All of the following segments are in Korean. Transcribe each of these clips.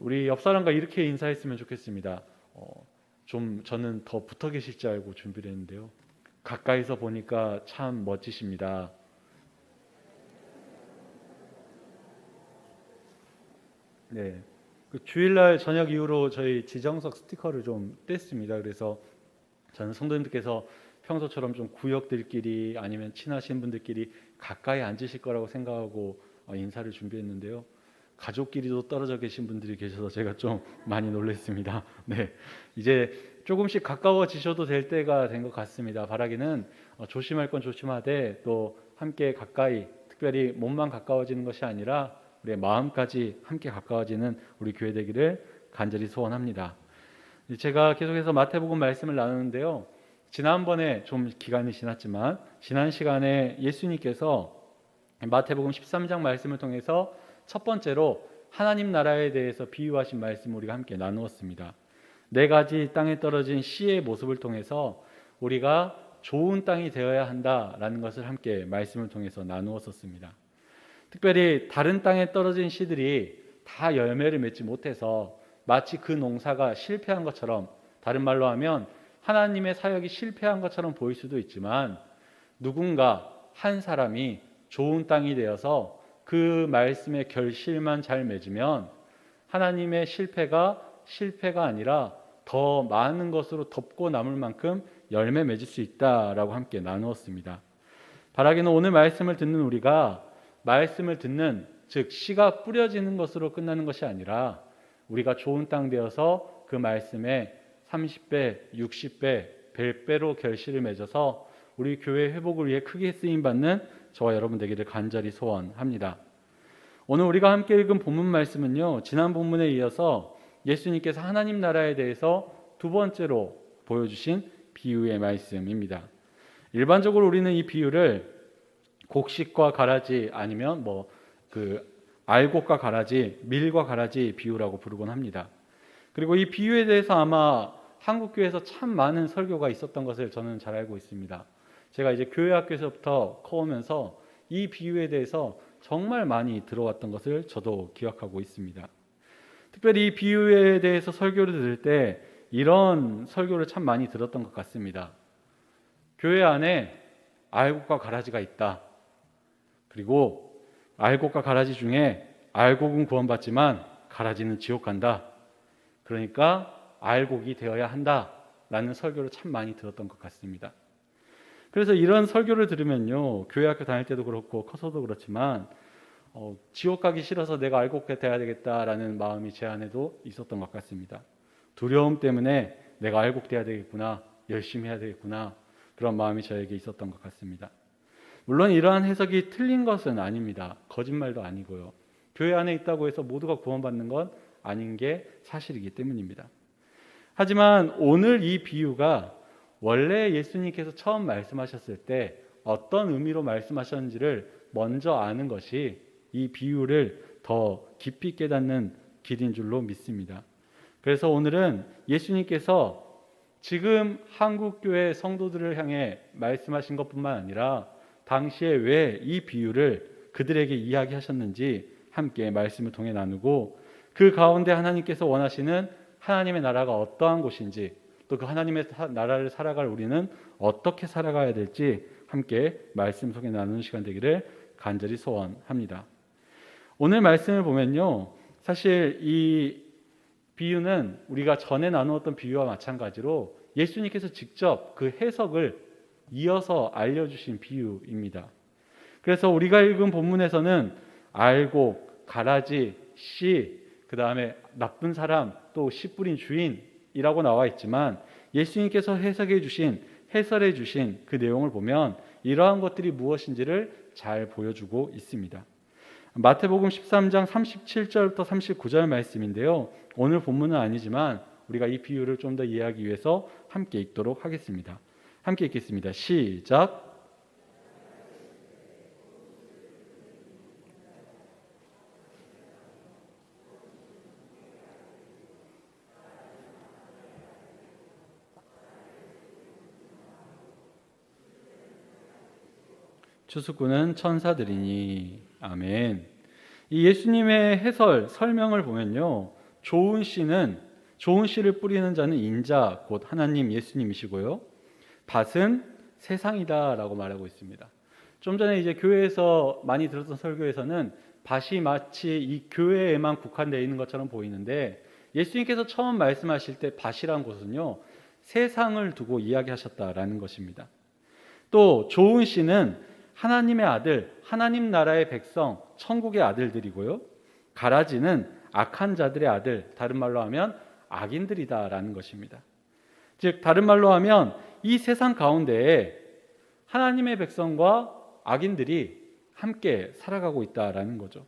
우리 옆 사람과 이렇게 인사했으면 좋겠습니다. 좀 저는 더 붙어 계실 줄 알고 준비를 했는데요. 가까이서 보니까 참 멋지십니다. 네. 그 주일날 저녁 이후로 저희 지정석 스티커를 좀 뗐습니다. 그래서 저는 성도님들께서 평소처럼 좀 구역들끼리 아니면 친하신 분들끼리 가까이 앉으실 거라고 생각하고 인사를 준비했는데요. 가족끼리도 떨어져 계신 분들이 계셔서 제가 좀 많이 놀랐습니다. 네, 이제 조금씩 가까워지셔도 될 때가 된 것 같습니다. 바라기는 조심할 건 조심하되 또 함께 가까이, 특별히 몸만 가까워지는 것이 아니라 우리의 마음까지 함께 가까워지는 우리 교회 되기를 간절히 소원합니다. 제가 계속해서 마태복음 말씀을 나누는데요. 지난번에 좀 기간이 지났지만 지난 시간에 예수님께서 마태복음 13장 말씀을 통해서 첫 번째로 하나님 나라에 대해서 비유하신 말씀을 우리가 함께 나누었습니다. 4가지 땅에 떨어진 씨의 모습을 통해서 우리가 좋은 땅이 되어야 한다라는 것을 함께 말씀을 통해서 나누었었습니다. 특별히 다른 땅에 떨어진 씨들이 다 열매를 맺지 못해서 마치 그 농사가 실패한 것처럼, 다른 말로 하면 하나님의 사역이 실패한 것처럼 보일 수도 있지만 누군가 한 사람이 좋은 땅이 되어서 그 말씀의 결실만 잘 맺으면 하나님의 실패가 아니라 더 많은 것으로 덮고 남을 만큼 열매 맺을 수 있다라고 함께 나누었습니다. 바라기는 오늘 말씀을 듣는 우리가 말씀을 듣는, 즉 씨가 뿌려지는 것으로 끝나는 것이 아니라 우리가 좋은 땅 되어서 그 말씀에 30배, 60배, 100배로 결실을 맺어서 우리 교회 회복을 위해 크게 쓰임받는 저와 여러분 되기를 간절히 소원합니다. 오늘 우리가 함께 읽은 본문 말씀은요, 지난 본문에 이어서 예수님께서 하나님 나라에 대해서 두 번째로 보여주신 비유의 말씀입니다. 일반적으로 우리는 이 비유를 곡식과 가라지 아니면 알곡과 가라지, 밀과 가라지 비유라고 부르곤 합니다. 그리고 이 비유에 대해서 아마 한국교회에서 참 많은 설교가 있었던 것을 저는 잘 알고 있습니다. 제가 이제 교회 학교에서부터 커오면서 이 비유에 대해서 정말 많이 들어왔던 것을 저도 기억하고 있습니다. 특별히 이 비유에 대해서 설교를 들을 때 이런 설교를 참 많이 들었던 것 같습니다. 교회 안에 알곡과 가라지가 있다. 그리고 알곡과 가라지 중에 알곡은 구원받지만 가라지는 지옥 간다. 그러니까 알곡이 되어야 한다라는 설교를 참 많이 들었던 것 같습니다. 그래서 이런 설교를 들으면요, 교회 학교 다닐 때도 그렇고 커서도 그렇지만 지옥 가기 싫어서 내가 알곡 돼야 되겠다라는 마음이 제 안에도 있었던 것 같습니다. 두려움 때문에 내가 알곡 돼야 되겠구나, 열심히 해야 되겠구나, 그런 마음이 저에게 있었던 것 같습니다. 물론 이러한 해석이 틀린 것은 아닙니다. 거짓말도 아니고요. 교회 안에 있다고 해서 모두가 구원받는 건 아닌 게 사실이기 때문입니다. 하지만 오늘 이 비유가 원래 예수님께서 처음 말씀하셨을 때 어떤 의미로 말씀하셨는지를 먼저 아는 것이 이 비유를 더 깊이 깨닫는 길인 줄로 믿습니다. 그래서 오늘은 예수님께서 지금 한국교회 성도들을 향해 말씀하신 것뿐만 아니라 당시에 왜 이 비유를 그들에게 이야기하셨는지 함께 말씀을 통해 나누고, 그 가운데 하나님께서 원하시는 하나님의 나라가 어떠한 곳인지, 또 그 하나님의 나라를 살아갈 우리는 어떻게 살아가야 될지 함께 말씀 속에 나누는 시간 되기를 간절히 소원합니다. 오늘 말씀을 보면요, 사실 이 비유는 우리가 전에 나누었던 비유와 마찬가지로 예수님께서 직접 그 해석을 이어서 알려주신 비유입니다. 그래서 우리가 읽은 본문에서는 알곡, 가라지, 씨, 그 다음에 나쁜 사람, 또 씨 뿌린 주인이라고 나와 있지만 예수님께서 해설해 주신 그 내용을 보면 이러한 것들이 무엇인지를 잘 보여주고 있습니다. 마태복음 13장 37절부터 39절 말씀인데요, 오늘 본문은 아니지만 우리가 이 비유를 좀 더 이해하기 위해서 함께 읽도록 하겠습니다. 함께 읽겠습니다. 시작. 추수꾼은 천사들이니. 아멘. 이 예수님의 설명을 보면요, 좋은 씨를 뿌리는 자는 인자 곧 하나님 예수님이시고요. 밭은 세상이다라고 말하고 있습니다. 좀 전에 이제 교회에서 많이 들었던 설교에서는 밭이 마치 이 교회에만 국한되어 있는 것처럼 보이는데 예수님께서 처음 말씀하실 때 밭이란 곳은요, 세상을 두고 이야기하셨다라는 것입니다. 또 좋은 씨는 하나님의 아들, 하나님 나라의 백성, 천국의 아들들이고요. 가라지는 악한 자들의 아들, 다른 말로 하면 악인들이다라는 것입니다. 즉 다른 말로 하면 이 세상 가운데에 하나님의 백성과 악인들이 함께 살아가고 있다라는 거죠.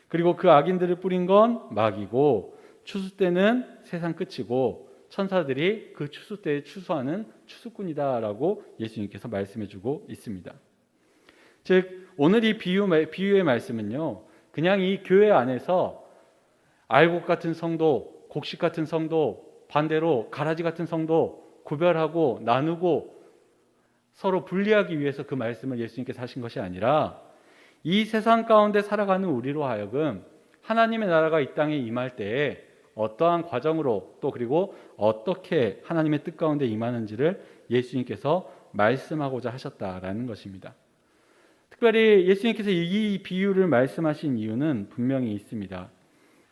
그리고 그 악인들을 뿌린 건 마귀고 추수 때는 세상 끝이고 천사들이 그 추수 때에 추수하는 추수꾼이다라고 예수님께서 말씀해주고 있습니다. 즉 오늘 이 비유의 말씀은요, 그냥 이 교회 안에서 알곡 같은 성도, 곡식 같은 성도, 반대로 가라지 같은 성도 구별하고 나누고 서로 분리하기 위해서 그 말씀을 예수님께서 하신 것이 아니라 이 세상 가운데 살아가는 우리로 하여금 하나님의 나라가 이 땅에 임할 때에 어떠한 과정으로 또 그리고 어떻게 하나님의 뜻 가운데 임하는지를 예수님께서 말씀하고자 하셨다라는 것입니다. 특별히 예수님께서 이 비유를 말씀하신 이유는 분명히 있습니다.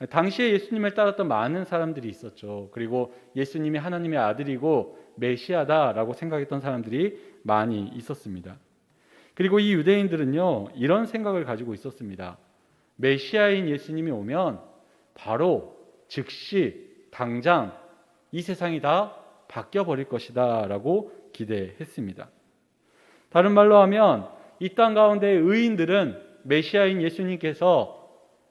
당시에 예수님을 따랐던 많은 사람들이 있었죠. 그리고 예수님이 하나님의 아들이고 메시아다라고 생각했던 사람들이 많이 있었습니다. 그리고 이 유대인들은요, 이런 생각을 가지고 있었습니다. 메시아인 예수님이 오면 바로 즉시 당장 이 세상이 다 바뀌어 버릴 것이다 라고 기대했습니다. 다른 말로 하면 이 땅 가운데 의인들은 메시아인 예수님께서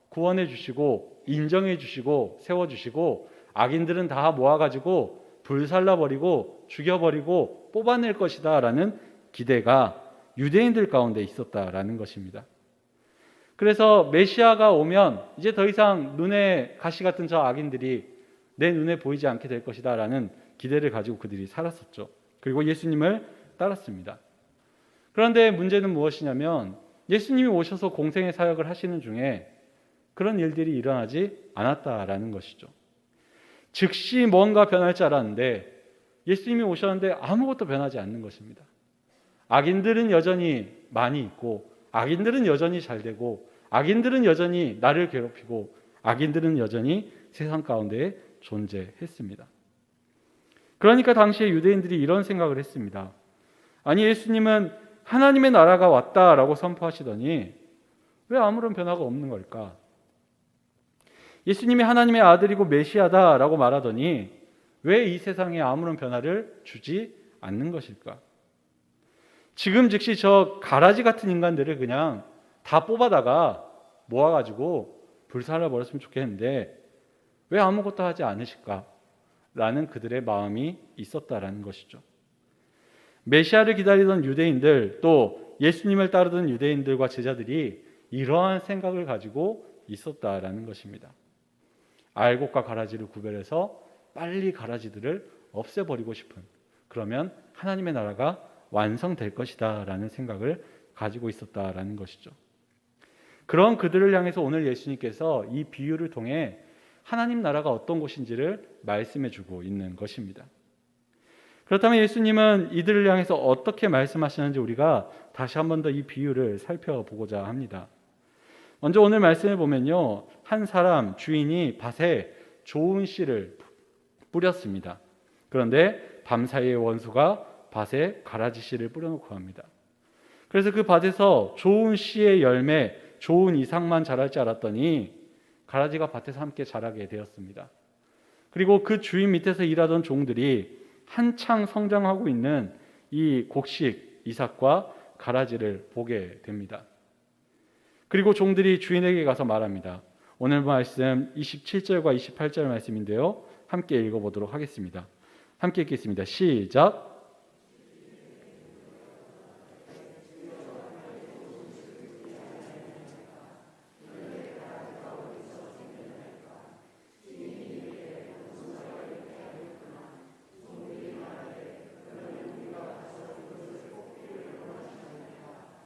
구원해 주시고 인정해 주시고 세워 주시고 악인들은 다 모아가지고 불살라버리고 죽여버리고 뽑아낼 것이다 라는 기대가 유대인들 가운데 있었다라는 것입니다. 그래서 메시아가 오면 이제 더 이상 눈에 가시 같은 저 악인들이 내 눈에 보이지 않게 될 것이다 라는 기대를 가지고 그들이 살았었죠. 그리고 예수님을 따랐습니다. 그런데 문제는 무엇이냐면 예수님이 오셔서 공생의 사역을 하시는 중에 그런 일들이 일어나지 않았다라는 것이죠. 즉시 뭔가 변할 줄 알았는데 예수님이 오셨는데 아무것도 변하지 않는 것입니다. 악인들은 여전히 많이 있고 악인들은 여전히 잘 되고 악인들은 여전히 나를 괴롭히고 악인들은 여전히 세상 가운데 존재했습니다. 그러니까 당시에 유대인들이 이런 생각을 했습니다. 아니 예수님은 하나님의 나라가 왔다라고 선포하시더니 왜 아무런 변화가 없는 걸까? 예수님이 하나님의 아들이고 메시아다라고 말하더니 왜 이 세상에 아무런 변화를 주지 않는 것일까? 지금 즉시 저 가라지 같은 인간들을 그냥 다 뽑아다가 모아가지고 불살라 버렸으면 좋겠는데 왜 아무것도 하지 않으실까? 라는 그들의 마음이 있었다라는 것이죠. 메시아를 기다리던 유대인들 또 예수님을 따르던 유대인들과 제자들이 이러한 생각을 가지고 있었다라는 것입니다. 알곡과 가라지를 구별해서 빨리 가라지들을 없애버리고 싶은, 그러면 하나님의 나라가 완성될 것이다 라는 생각을 가지고 있었다라는 것이죠. 그런 그들을 향해서 오늘 예수님께서 이 비유를 통해 하나님 나라가 어떤 곳인지를 말씀해 주고 있는 것입니다. 그렇다면 예수님은 이들을 향해서 어떻게 말씀하시는지 우리가 다시 한 번 더 이 비유를 살펴보고자 합니다. 먼저 오늘 말씀을 보면요, 한 사람 주인이 밭에 좋은 씨를 뿌렸습니다. 그런데 밤사이에 원수가 밭에 가라지 씨를 뿌려놓고 갑니다. 그래서 그 밭에서 좋은 씨의 열매, 좋은 이삭만 자랄 줄 알았더니 가라지가 밭에서 함께 자라게 되었습니다. 그리고 그 주인 밑에서 일하던 종들이 한창 성장하고 있는 이 곡식 이삭과 가라지를 보게 됩니다. 그리고 종들이 주인에게 가서 말합니다. 오늘 말씀 27절과 28절 말씀인데요, 함께 읽어보도록 하겠습니다. 함께 읽겠습니다. 시작.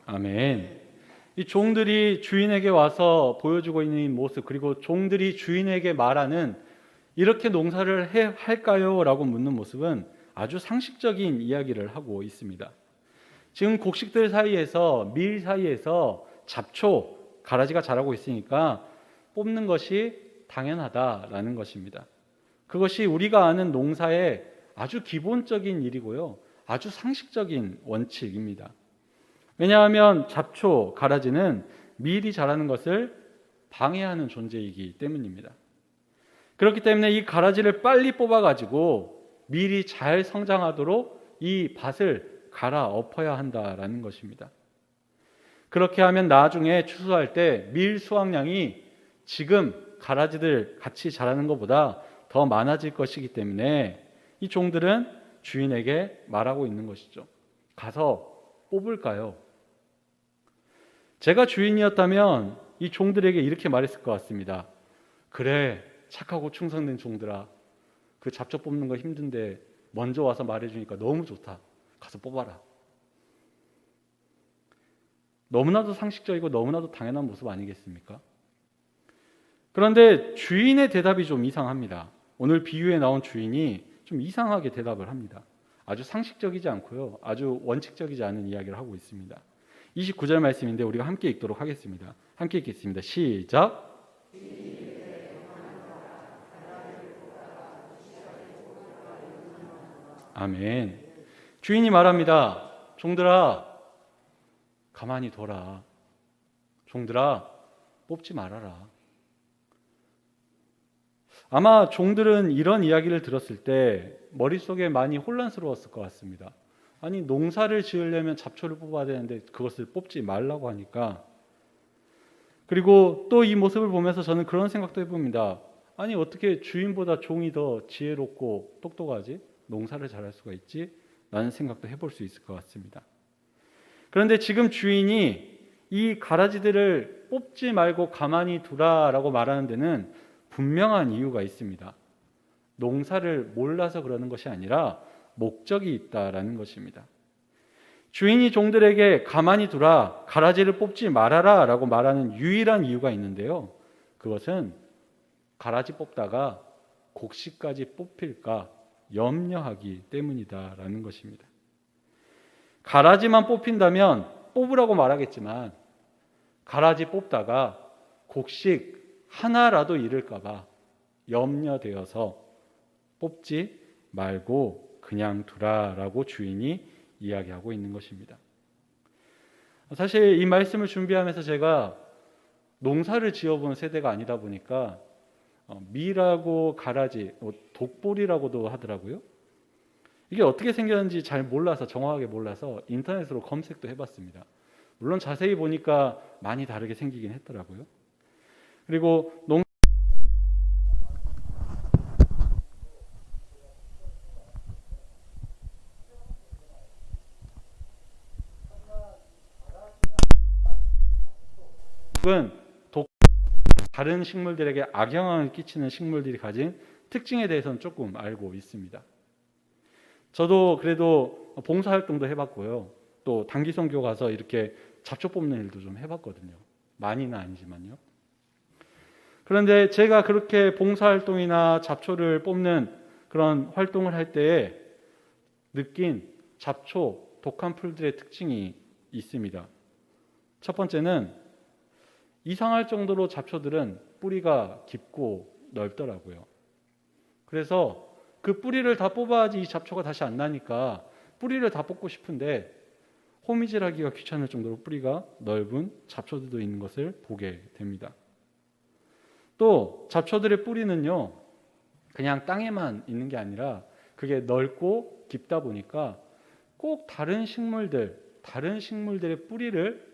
아멘. 이 종들이 주인에게 와서 보여주고 있는 모습, 그리고 종들이 주인에게 말하는 이렇게 농사를 할까요? 라고 묻는 모습은 아주 상식적인 이야기를 하고 있습니다. 지금 곡식들 사이에서, 밀 사이에서 잡초, 가라지가 자라고 있으니까 뽑는 것이 당연하다라는 것입니다. 그것이 우리가 아는 농사의 아주 기본적인 일이고요, 아주 상식적인 원칙입니다. 왜냐하면 잡초, 가라지는 밀이 자라는 것을 방해하는 존재이기 때문입니다. 그렇기 때문에 이 가라지를 빨리 뽑아가지고 밀이 잘 성장하도록 이 밭을 갈아엎어야 한다라는 것입니다. 그렇게 하면 나중에 추수할 때 밀 수확량이 지금 가라지들 같이 자라는 것보다 더 많아질 것이기 때문에 이 종들은 주인에게 말하고 있는 것이죠. 가서 뽑을까요? 제가 주인이었다면 이 종들에게 이렇게 말했을 것 같습니다. 그래, 착하고 충성된 종들아, 그 잡초 뽑는 거 힘든데 먼저 와서 말해주니까 너무 좋다. 가서 뽑아라. 너무나도 상식적이고 너무나도 당연한 모습 아니겠습니까? 그런데 주인의 대답이 좀 이상합니다. 오늘 비유에 나온 주인이 좀 이상하게 대답을 합니다. 아주 상식적이지 않고요, 아주 원칙적이지 않은 이야기를 하고 있습니다. 29절 말씀인데 우리가 함께 읽도록 하겠습니다. 함께 읽겠습니다. 시작. 아멘. 주인이 말합니다. 종들아, 가만히 둬라. 종들아, 뽑지 말아라. 아마 종들은 이런 이야기를 들었을 때 머릿속에 많이 혼란스러웠을 것 같습니다. 아니, 농사를 지으려면 잡초를 뽑아야 되는데 그것을 뽑지 말라고 하니까. 그리고 또 이 모습을 보면서 저는 그런 생각도 해봅니다. 아니, 어떻게 주인보다 종이 더 지혜롭고 똑똑하지? 농사를 잘할 수가 있지? 라는 생각도 해볼 수 있을 것 같습니다. 그런데 지금 주인이 이 가라지들을 뽑지 말고 가만히 두라라고 말하는 데는 분명한 이유가 있습니다. 농사를 몰라서 그러는 것이 아니라 목적이 있다라는 것입니다. 주인이 종들에게 가만히 두라, 가라지를 뽑지 말아라 라고 말하는 유일한 이유가 있는데요, 그것은 가라지 뽑다가 곡식까지 뽑힐까 염려하기 때문이다라는 것입니다. 가라지만 뽑힌다면 뽑으라고 말하겠지만 가라지 뽑다가 곡식 하나라도 잃을까 봐 염려되어서 뽑지 말고 그냥 두라라고 주인이 이야기하고 있는 것입니다. 사실 이 말씀을 준비하면서 제가 농사를 지어본 세대가 아니다 보니까 밀하고 가라지, 독보리라고도 하더라고요. 이게 어떻게 생겼는지 잘 몰라서, 정확하게 몰라서 인터넷으로 검색도 해봤습니다. 물론 자세히 보니까 많이 다르게 생기긴 했더라고요. 그리고 다른 식물들에게 악영향을 끼치는 식물들이 가진 특징에 대해서는 조금 알고 있습니다. 저도 그래도 봉사활동도 해봤고요, 또 단기 선교 가서 이렇게 잡초 뽑는 일도 좀 해봤거든요. 많이는 아니지만요. 그런데 제가 그렇게 봉사활동이나 잡초를 뽑는 그런 활동을 할 때에 느낀 잡초, 독한 풀들의 특징이 있습니다. 첫 번째는 이상할 정도로 잡초들은 뿌리가 깊고 넓더라고요. 그래서 그 뿌리를 다 뽑아야지 이 잡초가 다시 안 나니까 뿌리를 다 뽑고 싶은데 호미질하기가 귀찮을 정도로 뿌리가 넓은 잡초들도 있는 것을 보게 됩니다. 또 잡초들의 뿌리는요, 그냥 땅에만 있는 게 아니라 그게 넓고 깊다 보니까 꼭 다른 식물들의 뿌리를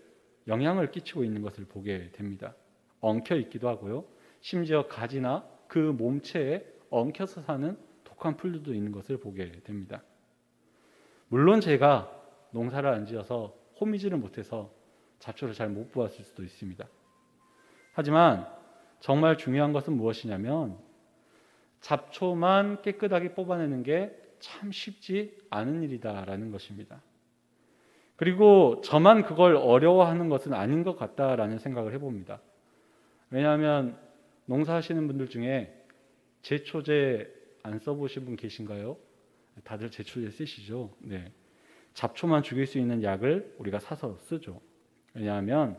영향을 끼치고 있는 것을 보게 됩니다. 엉켜 있기도 하고요, 심지어 가지나 그 몸체에 엉켜서 사는 독한 풀들도 있는 것을 보게 됩니다. 물론 제가 농사를 안 지어서 호미질을 못해서 잡초를 잘 못 보았을 수도 있습니다. 하지만 정말 중요한 것은 무엇이냐면 잡초만 깨끗하게 뽑아내는 게 참 쉽지 않은 일이다라는 것입니다. 그리고 저만 그걸 어려워하는 것은 아닌 것 같다라는 생각을 해봅니다. 왜냐하면 농사하시는 분들 중에 제초제 안 써보신 분 계신가요? 다들 제초제 쓰시죠? 네. 잡초만 죽일 수 있는 약을 우리가 사서 쓰죠. 왜냐하면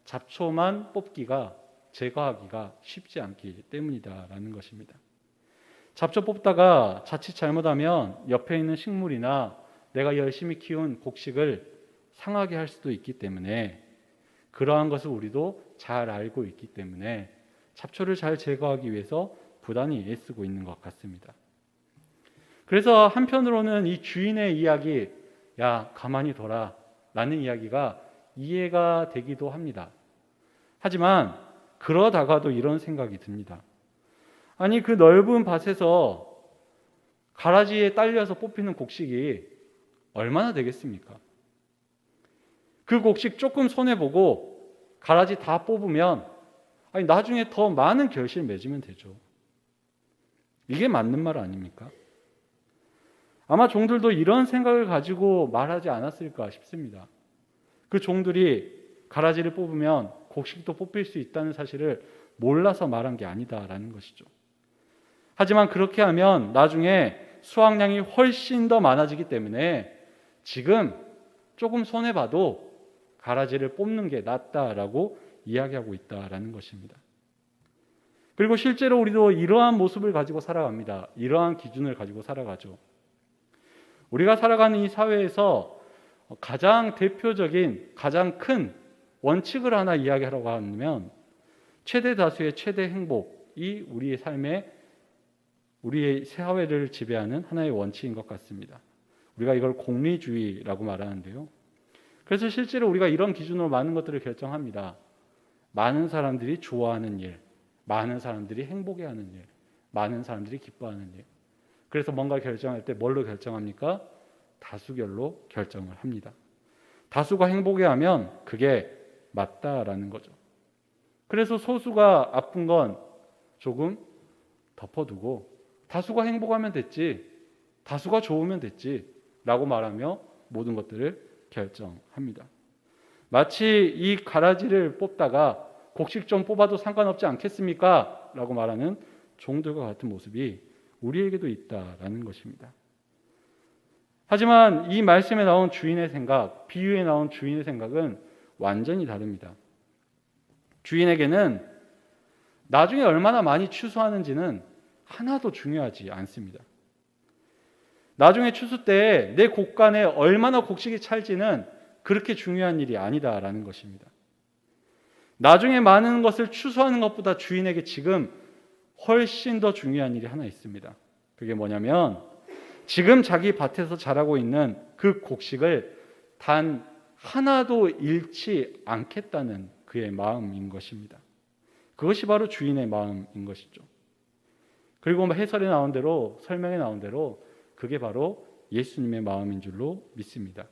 잡초만 뽑기가 제거하기가 쉽지 않기 때문이다라는 것입니다. 잡초 뽑다가 자칫 잘못하면 옆에 있는 식물이나 내가 열심히 키운 곡식을 상하게 할 수도 있기 때문에 그러한 것을 우리도 잘 알고 있기 때문에 잡초를 잘 제거하기 위해서 부단히 애쓰고 있는 것 같습니다. 그래서 한편으로는 이 주인의 이야기, 야 가만히 둬라 라는 이야기가 이해가 되기도 합니다. 하지만 그러다가도 이런 생각이 듭니다. 아니 그 넓은 밭에서 가라지에 딸려서 뽑히는 곡식이 얼마나 되겠습니까? 그 곡식 조금 손해보고 가라지 다 뽑으면 아니 나중에 더 많은 결실 맺으면 되죠. 이게 맞는 말 아닙니까? 아마 종들도 이런 생각을 가지고 말하지 않았을까 싶습니다. 그 종들이 가라지를 뽑으면 곡식도 뽑힐 수 있다는 사실을 몰라서 말한 게 아니다라는 것이죠. 하지만 그렇게 하면 나중에 수확량이 훨씬 더 많아지기 때문에 지금 조금 손해봐도 가라지를 뽑는 게 낫다라고 이야기하고 있다라는 것입니다. 그리고 실제로 우리도 이러한 모습을 가지고 살아갑니다. 이러한 기준을 가지고 살아가죠. 우리가 살아가는 이 사회에서 가장 대표적인 가장 큰 원칙을 하나 이야기하려고 하면 최대 다수의 최대 행복이 우리의 삶에 우리의 사회를 지배하는 하나의 원칙인 것 같습니다. 우리가 이걸 공리주의라고 말하는데요. 그래서 실제로 우리가 이런 기준으로 많은 것들을 결정합니다. 많은 사람들이 좋아하는 일, 많은 사람들이 행복해하는 일, 많은 사람들이 기뻐하는 일. 그래서 뭔가 결정할 때 뭘로 결정합니까? 다수결로 결정을 합니다. 다수가 행복해하면 그게 맞다라는 거죠. 그래서 소수가 아픈 건 조금 덮어두고 다수가 행복하면 됐지, 다수가 좋으면 됐지 라고 말하며 모든 것들을 결정합니다. 마치 이 가라지를 뽑다가 곡식 좀 뽑아도 상관없지 않겠습니까? 라고 말하는 종들과 같은 모습이 우리에게도 있다라는 것입니다. 하지만 이 말씀에 나온 주인의 생각, 비유에 나온 주인의 생각은 완전히 다릅니다. 주인에게는 나중에 얼마나 많이 추수하는지는 하나도 중요하지 않습니다. 나중에 추수 때 내 곡간에 얼마나 곡식이 찰지는 그렇게 중요한 일이 아니다라는 것입니다. 나중에 많은 것을 추수하는 것보다 주인에게 지금 훨씬 더 중요한 일이 하나 있습니다. 그게 뭐냐면 지금 자기 밭에서 자라고 있는 그 곡식을 단 하나도 잃지 않겠다는 그의 마음인 것입니다. 그것이 바로 주인의 마음인 것이죠. 그리고 해설에 나온 대로, 설명에 나온 대로 그게 바로 예수님의 마음인 줄로 믿습니다.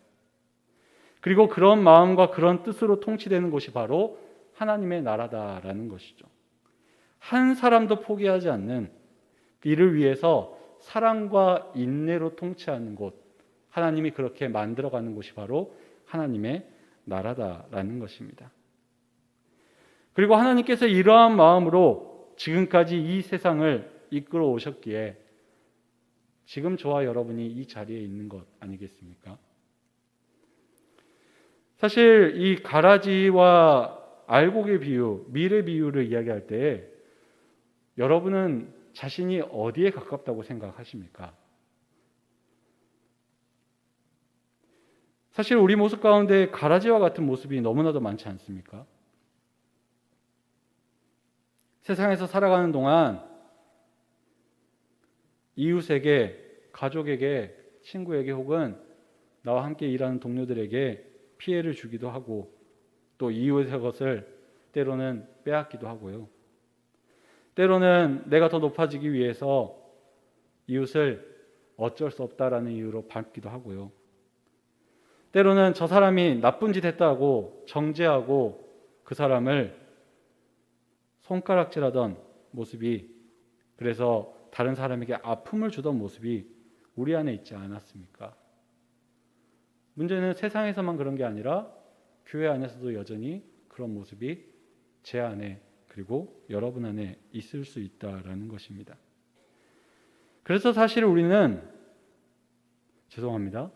그리고 그런 마음과 그런 뜻으로 통치되는 곳이 바로 하나님의 나라다라는 것이죠. 한 사람도 포기하지 않는, 이를 위해서 사랑과 인내로 통치하는 곳, 하나님이 그렇게 만들어가는 곳이 바로 하나님의 나라다라는 것입니다. 그리고 하나님께서 이러한 마음으로 지금까지 이 세상을 이끌어 오셨기에 지금 저와 여러분이 이 자리에 있는 것 아니겠습니까? 사실 이 가라지와 알곡의 비유, 밀의 비유를 이야기할 때 여러분은 자신이 어디에 가깝다고 생각하십니까? 사실 우리 모습 가운데 가라지와 같은 모습이 너무나도 많지 않습니까? 세상에서 살아가는 동안 이웃에게, 가족에게, 친구에게 혹은 나와 함께 일하는 동료들에게 피해를 주기도 하고 또 이웃의 것을 때로는 빼앗기도 하고요. 때로는 내가 더 높아지기 위해서 이웃을 어쩔 수 없다라는 이유로 밟기도 하고요. 때로는 저 사람이 나쁜 짓 했다고 정죄하고 그 사람을 손가락질하던 모습이, 그래서 다른 사람에게 아픔을 주던 모습이 우리 안에 있지 않았습니까? 문제는 세상에서만 그런 게 아니라 교회 안에서도 여전히 그런 모습이 제 안에 그리고 여러분 안에 있을 수 있다라는 것입니다. 그래서 사실 우리는 죄송합니다.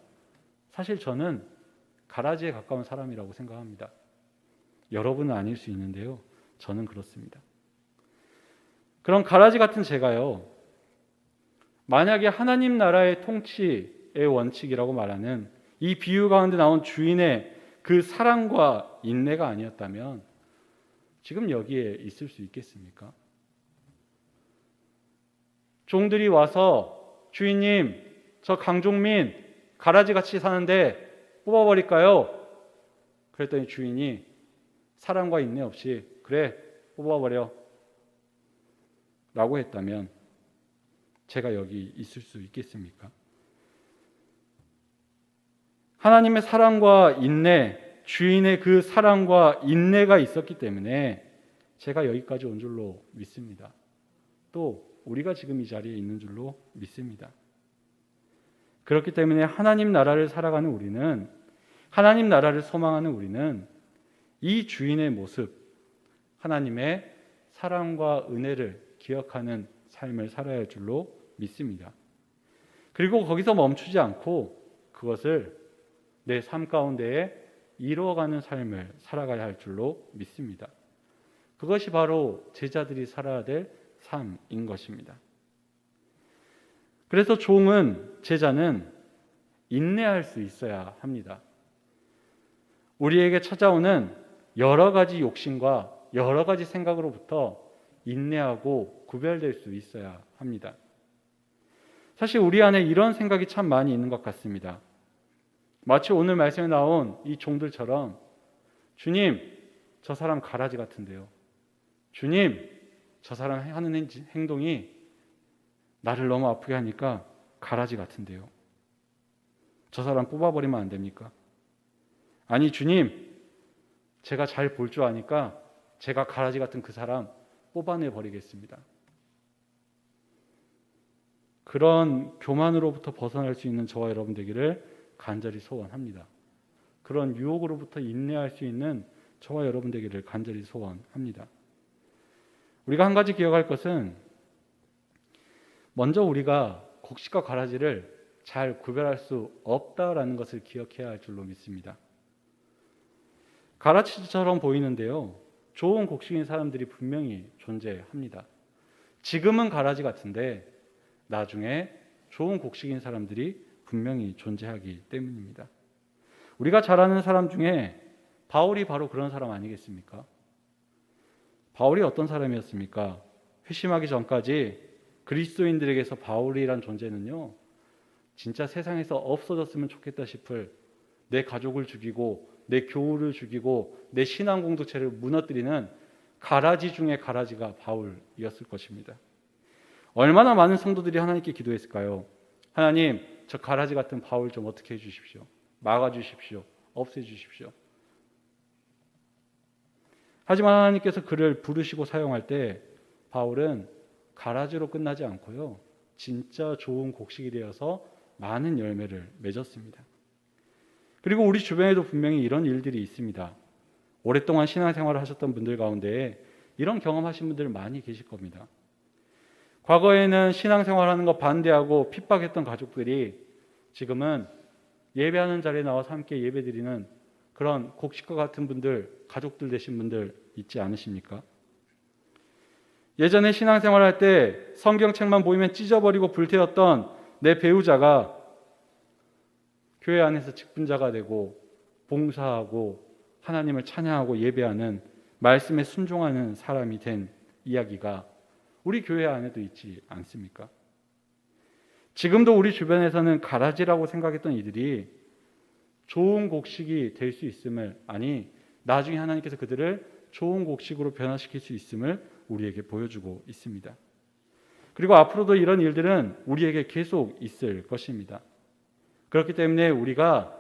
사실 저는 가라지에 가까운 사람이라고 생각합니다. 여러분은 아닐 수 있는데요. 저는 그렇습니다. 그런 가라지 같은 제가요. 만약에 하나님 나라의 통치의 원칙이라고 말하는 이 비유 가운데 나온 주인의 그 사랑과 인내가 아니었다면 지금 여기에 있을 수 있겠습니까? 종들이 와서 주인님, 저 강종민 가라지 같이 사는데 뽑아버릴까요? 그랬더니 주인이 사랑과 인내 없이 그래 뽑아버려 라고 했다면 제가 여기 있을 수 있겠습니까? 하나님의 사랑과 인내, 주인의 그 사랑과 인내가 있었기 때문에 제가 여기까지 온 줄로 믿습니다. 또 우리가 지금 이 자리에 있는 줄로 믿습니다. 그렇기 때문에 하나님 나라를 살아가는 우리는, 하나님 나라를 소망하는 우리는 이 주인의 모습, 하나님의 사랑과 은혜를 기억하는 삶을 살아야 할 줄로 믿습니다. 그리고 거기서 멈추지 않고 그것을 내 삶 가운데에 이루어가는 삶을 살아가야 할 줄로 믿습니다. 그것이 바로 제자들이 살아야 될 삶인 것입니다. 그래서 종은, 제자는 인내할 수 있어야 합니다. 우리에게 찾아오는 여러 가지 욕심과 여러 가지 생각으로부터 인내하고 구별될 수 있어야 합니다. 사실 우리 안에 이런 생각이 참 많이 있는 것 같습니다. 마치 오늘 말씀에 나온 이 종들처럼 주님, 저 사람 가라지 같은데요. 주님, 저 사람 하는 행동이 나를 너무 아프게 하니까 가라지 같은데요. 저 사람 뽑아버리면 안 됩니까? 아니 주님, 제가 잘 볼 줄 아니까 제가 가라지 같은 그 사람 뽑아내버리겠습니다. 그런 교만으로부터 벗어날 수 있는 저와 여러분 되기를 간절히 소원합니다. 그런 유혹으로부터 인내할 수 있는 저와 여러분 되기를 간절히 소원합니다. 우리가 한 가지 기억할 것은 먼저 우리가 곡식과 가라지를 잘 구별할 수 없다라는 것을 기억해야 할 줄로 믿습니다. 가라지처럼 보이는데요. 좋은 곡식인 사람들이 분명히 존재합니다. 지금은 가라지 같은데 나중에 좋은 곡식인 사람들이 분명히 존재하기 때문입니다. 우리가 잘 아는 사람 중에 바울이 바로 그런 사람 아니겠습니까? 바울이 어떤 사람이었습니까? 회심하기 전까지 그리스도인들에게서 바울이란 존재는요, 진짜 세상에서 없어졌으면 좋겠다 싶을, 내 가족을 죽이고 내 교우를 죽이고 내 신앙 공동체를 무너뜨리는 가라지 중에 가라지가 바울이었을 것입니다. 얼마나 많은 성도들이 하나님께 기도했을까요? 하나님, 저 가라지 같은 바울 좀 어떻게 해주십시오. 막아주십시오. 없애주십시오. 하지만 하나님께서 그를 부르시고 사용할 때 바울은 가라지로 끝나지 않고요, 진짜 좋은 곡식이 되어서 많은 열매를 맺었습니다. 그리고 우리 주변에도 분명히 이런 일들이 있습니다. 오랫동안 신앙생활을 하셨던 분들 가운데 이런 경험하신 분들 많이 계실 겁니다. 과거에는 신앙생활하는 거 반대하고 핍박했던 가족들이 지금은 예배하는 자리에 나와서 함께 예배드리는 그런 곡식과 같은 분들, 가족들 되신 분들 있지 않으십니까? 예전에 신앙생활할 때 성경책만 보이면 찢어버리고 불태웠던 내 배우자가 교회 안에서 직분자가 되고 봉사하고 하나님을 찬양하고 예배하는, 말씀에 순종하는 사람이 된 이야기가 우리 교회 안에도 있지 않습니까? 지금도 우리 주변에서는 가라지라고 생각했던 이들이 좋은 곡식이 될 수 있음을, 아니 나중에 하나님께서 그들을 좋은 곡식으로 변화시킬 수 있음을 우리에게 보여주고 있습니다. 그리고 앞으로도 이런 일들은 우리에게 계속 있을 것입니다. 그렇기 때문에 우리가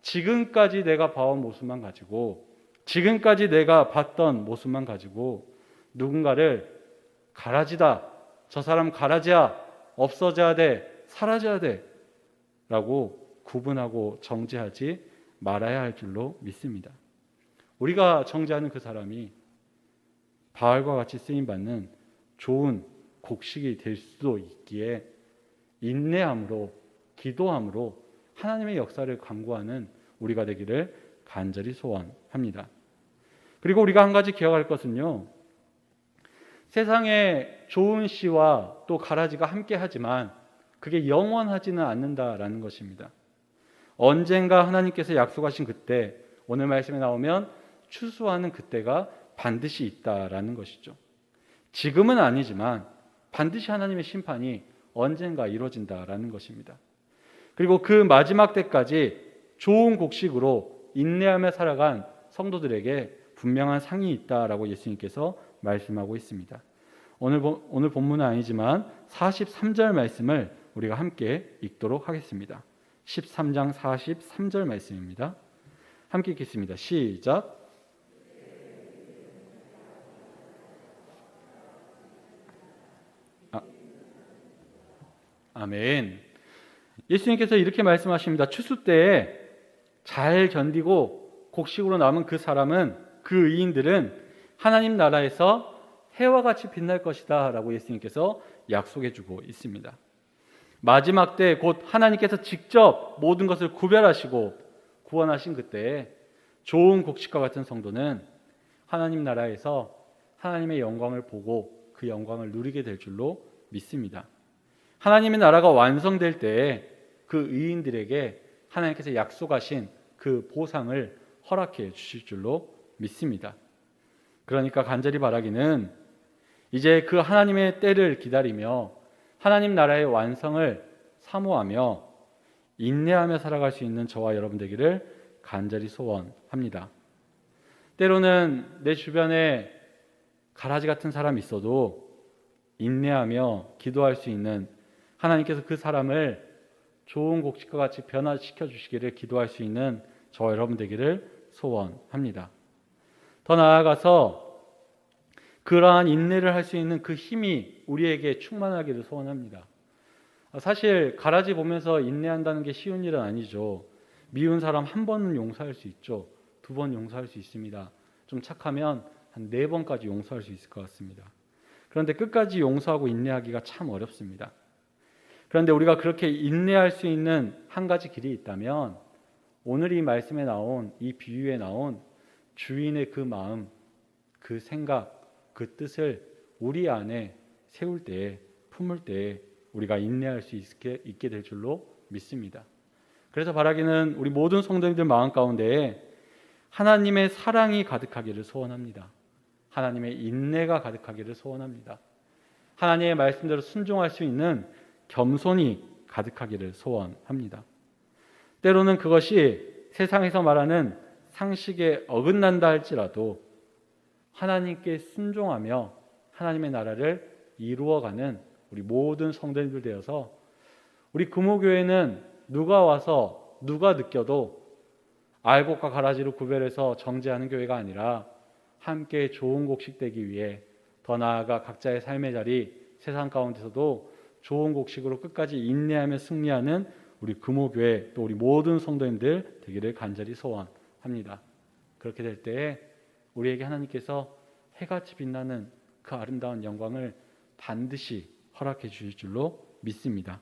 지금까지 내가 봐온 모습만 가지고, 지금까지 내가 봤던 모습만 가지고 누군가를 가라지다, 저 사람 가라지야, 없어져야 돼, 사라져야 돼 라고 구분하고 정죄하지 말아야 할 줄로 믿습니다. 우리가 정죄하는 그 사람이 바알과 같이 쓰임받는 좋은 곡식이 될 수도 있기에 인내함으로, 기도함으로 하나님의 역사를 간구하는 우리가 되기를 간절히 소원합니다. 그리고 우리가 한 가지 기억할 것은요, 세상에 좋은 씨와 또 가라지가 함께 하지만 그게 영원하지는 않는다라는 것입니다. 언젠가 하나님께서 약속하신 그때, 오늘 말씀에 나오면 추수하는 그때가 반드시 있다라는 것이죠. 지금은 아니지만 반드시 하나님의 심판이 언젠가 이루어진다라는 것입니다. 그리고 그 마지막 때까지 좋은 곡식으로 인내하며 살아간 성도들에게 분명한 상이 있다라고 예수님께서 말씀하고 있습니다. 오늘 본문은 아니지만 43절 말씀을 우리가 함께 읽도록 하겠습니다. 13장 43절 말씀입니다. 함께 읽겠습니다. 시작. 아멘. 예수님께서 이렇게 말씀하십니다. 추수 때에 잘 견디고 곡식으로 남은 그 사람은, 그 의인들은 하나님 나라에서 해와 같이 빛날 것이다 라고 예수님께서 약속해 주고 있습니다. 마지막 때 곧 하나님께서 직접 모든 것을 구별하시고 구원하신 그때에 좋은 곡식과 같은 성도는 하나님 나라에서 하나님의 영광을 보고 그 영광을 누리게 될 줄로 믿습니다. 하나님의 나라가 완성될 때에 그 의인들에게 하나님께서 약속하신 그 보상을 허락해 주실 줄로 믿습니다. 그러니까 간절히 바라기는 이제 그 하나님의 때를 기다리며 하나님 나라의 완성을 사모하며 인내하며 살아갈 수 있는 저와 여러분 되기를 간절히 소원합니다. 때로는 내 주변에 가라지 같은 사람이 있어도 인내하며 기도할 수 있는, 하나님께서 그 사람을 좋은 곡식과 같이 변화시켜 주시기를 기도할 수 있는 저와 여러분 되기를 소원합니다. 더 나아가서 그러한 인내를 할 수 있는 그 힘이 우리에게 충만하기를 소원합니다. 사실 가라지 보면서 인내한다는 게 쉬운 일은 아니죠. 미운 사람 한 번은 용서할 수 있죠. 2번 용서할 수 있습니다. 좀 착하면 한 4번까지 용서할 수 있을 것 같습니다. 그런데 끝까지 용서하고 인내하기가 참 어렵습니다. 그런데 우리가 그렇게 인내할 수 있는 한 가지 길이 있다면, 오늘 이 말씀에 나온, 이 비유에 나온 주인의 그 마음, 그 생각, 그 뜻을 우리 안에 세울 때에, 품을 때에 우리가 인내할 수 있게 될 줄로 믿습니다. 그래서 바라기는 우리 모든 성도님들 마음 가운데에 하나님의 사랑이 가득하기를 소원합니다. 하나님의 인내가 가득하기를 소원합니다. 하나님의 말씀대로 순종할 수 있는 겸손이 가득하기를 소원합니다. 때로는 그것이 세상에서 말하는 상식에 어긋난다 할지라도 하나님께 순종하며 하나님의 나라를 이루어가는 우리 모든 성도님들 되어서, 우리 금호교회는 누가 와서 누가 느껴도 알곡과 가라지로 구별해서 정죄하는 교회가 아니라 함께 좋은 곡식 되기 위해, 더 나아가 각자의 삶의 자리, 세상 가운데서도 좋은 곡식으로 끝까지 인내하며 승리하는 우리 금호교회, 또 우리 모든 성도님들 되기를 간절히 소원합니다. 그렇게 될 때에 우리에게 하나님께서 해같이 빛나는 그 아름다운 영광을 반드시 허락해 주실 줄로 믿습니다.